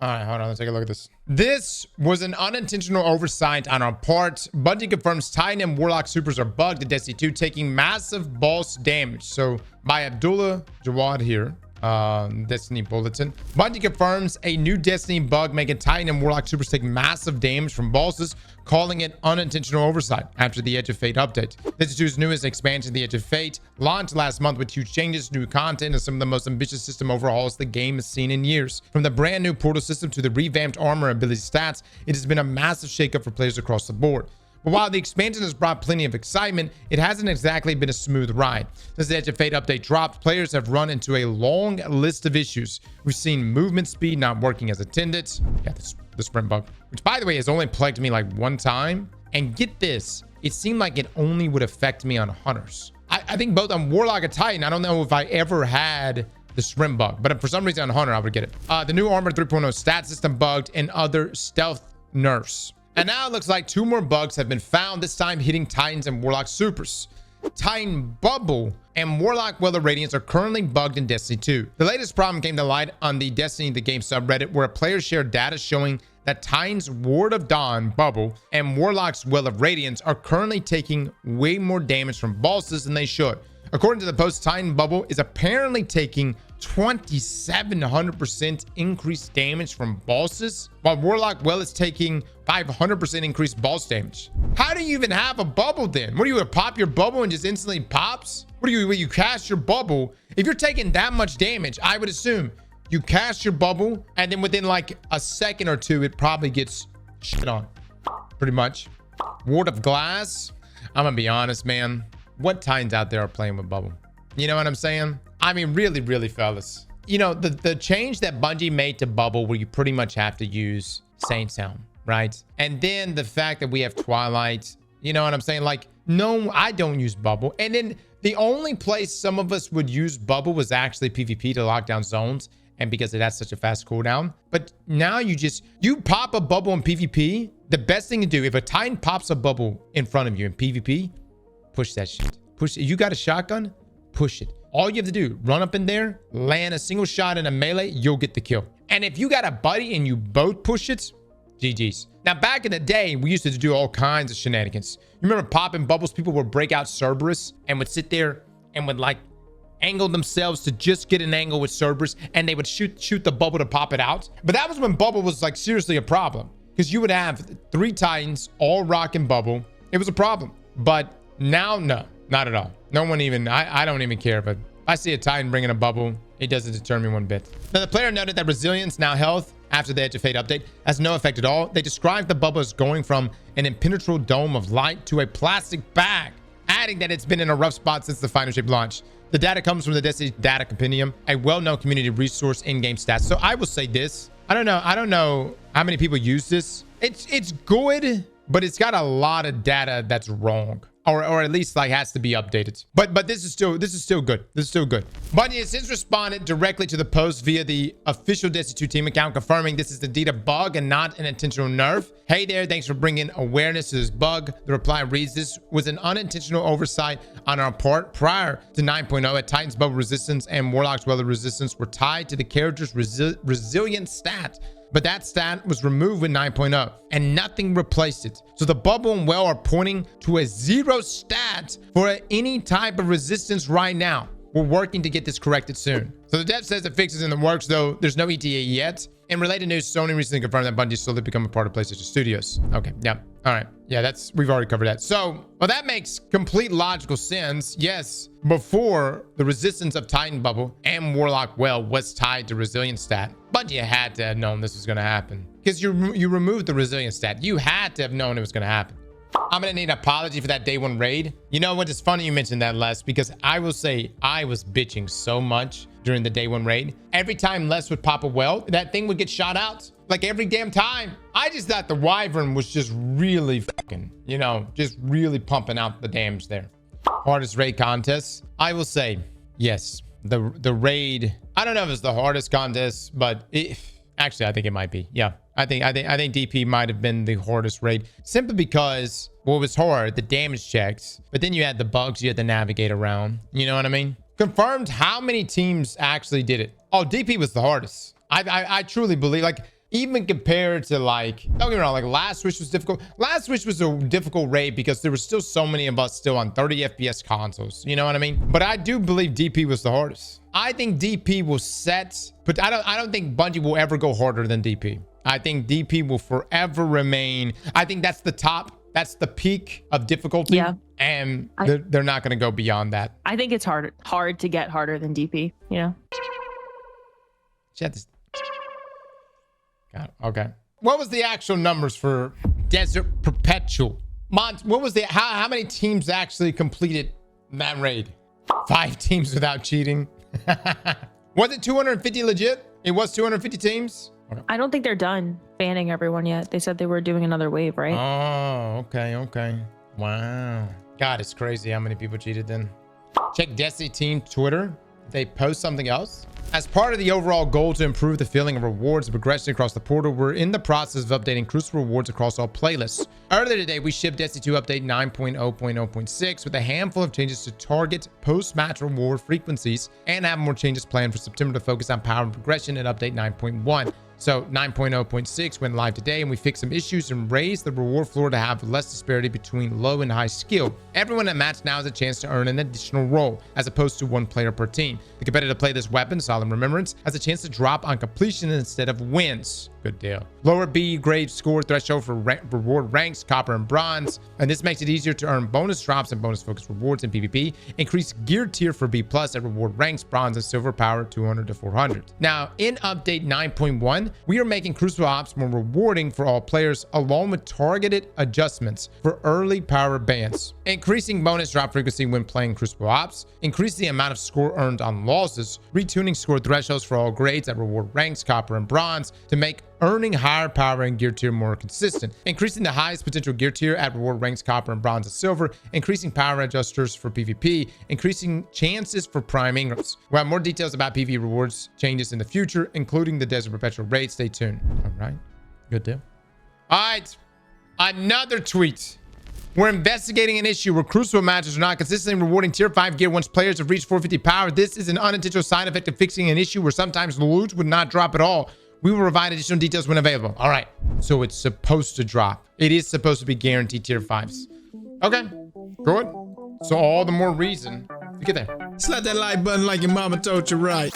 All right, hold on. Let's take a look at this. This was an unintentional oversight on our part. Bungie confirms Titan and Warlock supers are bugged in Destiny 2, taking massive boss damage. So by Abdullah Jawad here, Destiny Bulletin. Bungie confirms a new Destiny bug making Titan and Warlock supers take massive damage from bosses, calling it unintentional oversight after the Edge of Fate update. Destiny 2's newest expansion, the Edge of Fate, launched last month with huge changes, new content, and some of the most ambitious system overhauls the game has seen in years. From the brand new portal system to the revamped armor ability stats, it has been a massive shakeup for players across the board. But while the expansion has brought plenty of excitement, it hasn't exactly been a smooth ride. Since the Edge of Fate update dropped, players have run into a long list of issues. We've seen movement speed not working as intended. Yeah, the sprint bug, which by the way has only plagued me like one time. And get this, it seemed like it only would affect me on hunters. I think both on Warlock and Titan, I don't know if I ever had the sprint bug, but for some reason on Hunter, I would get it. The new Armor 3.0 stat system bugged and other stealth nerfs. And now it looks like 2 more bugs have been found, this time hitting Titans and Warlock supers. Titan Bubble and Warlock Well of Radiance are currently bugged in Destiny 2. The latest problem came to light on the Destiny the Game subreddit, where a player shared data showing that Titan's Ward of Dawn Bubble and Warlock's Well of Radiance are currently taking way more damage from bosses than they should. According to the post, Titan Bubble is apparently taking 2,700% increased damage from bosses, while Warlock Well is taking 500% increased boss damage. How do you even have a bubble then? What do you pop your bubble and just instantly pops? What do you cast your bubble? If you're taking that much damage, I would assume you cast your bubble and then within like a second or two, it probably gets shit on. Pretty much. Ward of Glass. I'm gonna be honest, man. What Titans out there are playing with bubble? You know what I'm saying? I mean, really, fellas. You know, the change that Bungie made to bubble, where you pretty much have to use Saint's Helm, right? And then the fact that we have Twilight, you know what I'm saying? Like, no, I don't use bubble. And then the only place some of us would use bubble was actually PvP to lock down zones, and because it has such a fast cooldown. But now you pop a bubble in PvP. The best thing to do, if a Titan pops a bubble in front of you in PvP, push that shit. Push it. You got a shotgun? Push it. All you have to do, run up in there, land a single shot in a melee, you'll get the kill. And if you got a buddy and you both push it, GG's. Now, back in the day, we used to do all kinds of shenanigans. You remember popping bubbles? People would break out Cerberus and would sit there and would like angle themselves to just get an angle with Cerberus, and they would shoot the bubble to pop it out. But that was when bubble was like seriously a problem, because you would have 3 Titans all rocking bubble. It was a problem. But now, no, not at all. No one even, I don't even care. But if I see a Titan bringing a bubble, it doesn't deter me one bit. Now, the player noted that resilience, now health, after the Edge of Fate update, has no effect at all. They described the bubble as going from an impenetrable dome of light to a plastic bag, adding that it's been in a rough spot since the Final Shape launch. The data comes from the Destiny Data Compendium, a well-known community resource in-game stats. So I will say this. I don't know how many people use this. It's good, but it's got a lot of data that's wrong. Or at least like has to be updated. But this is still good. This is still good. Bungie has since responded directly to the post via the official Destiny 2 team account, confirming this is indeed a bug and not an intentional nerf. Hey there, thanks for bringing awareness to this bug. The reply reads, this was an unintentional oversight on our part. Prior to 9.0, at Titan's Bubble Resistance and Warlock's Weather Resistance were tied to the character's resilient stat. But that stat was removed with 9.0 and nothing replaced it. So the bubble and well are pointing to a 0 stat for any type of resistance right now. We're working to get this corrected soon. So the dev says the fix is in the works, though there's no ETA yet. In related news, Sony recently confirmed that Bungie slowly become a part of PlayStation Studios. Okay, yeah, all right. Yeah, we've already covered that. So, well, that makes complete logical sense. Yes, before the resistance of Titan Bubble and Warlock Well was tied to resilience stat, Bungie had to have known this was going to happen, because you removed the resilience stat. You had to have known it was going to happen. I'm going to need an apology for that day 1 raid. You know what? It's funny you mentioned that, Les, because I will say I was bitching so much during the day 1 raid. Every time Les would pop a well, that thing would get shot out. Like every damn time. I just thought the Wyvern was just really fucking, you know, just really pumping out the damage there. Hardest raid contest. I will say, yes, the raid. I don't know if it's the hardest contest, but actually, I think it might be. Yeah. I think DP might have been the hardest raid, simply because what was hard, the damage checks, but then you had the bugs you had to navigate around. You know what I mean? Confirmed how many teams actually did it. Oh, DP was the hardest. I truly believe, like, even compared to like, don't get me wrong, like last Wish was difficult. Last Wish was a difficult raid because there were still so many of us still on 30 FPS consoles. You know what I mean? But I do believe DP was the hardest. I think DP will set, but I don't think Bungie will ever go harder than DP. I think DP will forever remain. I think that's the top. That's the peak of difficulty. Yeah. And they're not going to go beyond that. I think it's hard to get harder than DP, you know? Got it. Okay. What was the actual numbers for Desert Perpetual? Mont, what was the, how many teams actually completed that raid? 5 teams without cheating. Was it 250 legit? It was 250 teams? Okay. I don't think they're done banning everyone yet. They said they were doing another wave, right? Oh, okay, okay. Wow. God, it's crazy how many people cheated then. Check Destiny team Twitter. They post something else. As part of the overall goal to improve the feeling of rewards and progression across the portal, we're in the process of updating Crucible rewards across all playlists. Earlier today, we shipped Destiny 2 update 9.0.0.6 with a handful of changes to target post-match reward frequencies and have more changes planned for September to focus on power and progression in update 9.1. So 9.0.6 went live today, and we fixed some issues and raised the reward floor to have less disparity between low and high skill. Everyone at match now has a chance to earn an additional role, as opposed to 1 player per team. The competitor to play this weapon, Solemn Remembrance, has a chance to drop on completion instead of wins. Good deal. Lower B grade score threshold for reward ranks, copper and bronze. And this makes it easier to earn bonus drops and bonus focused rewards in PvP. Increase gear tier for B+ at reward ranks, bronze and silver power 200 to 400. Now, in update 9.1, we are making Crucible Ops more rewarding for all players, along with targeted adjustments for early power bans. Increasing bonus drop frequency when playing Crucible Ops. Increase the amount of score earned on losses. Retuning score thresholds for all grades at reward ranks, copper and bronze to make earning higher power and gear tier more consistent. Increasing the highest potential gear tier at reward ranks, copper and bronze and silver. Increasing power adjusters for PvP. Increasing chances for prime ingrams. We'll have more details about PvE rewards changes in the future, including the Desert Perpetual raid. Stay tuned. All right. Good deal. All right. Another tweet. We're investigating an issue where Crucible matches are not consistently rewarding tier 5 gear once players have reached 450 power. This is an unintentional side effect of fixing an issue where sometimes loot would not drop at all. We will provide additional details when available. All right. So it's supposed to drop. It is supposed to be guaranteed tier 5s. Okay. Good. So all the more reason to get there. Slap that like button like your mama told you right.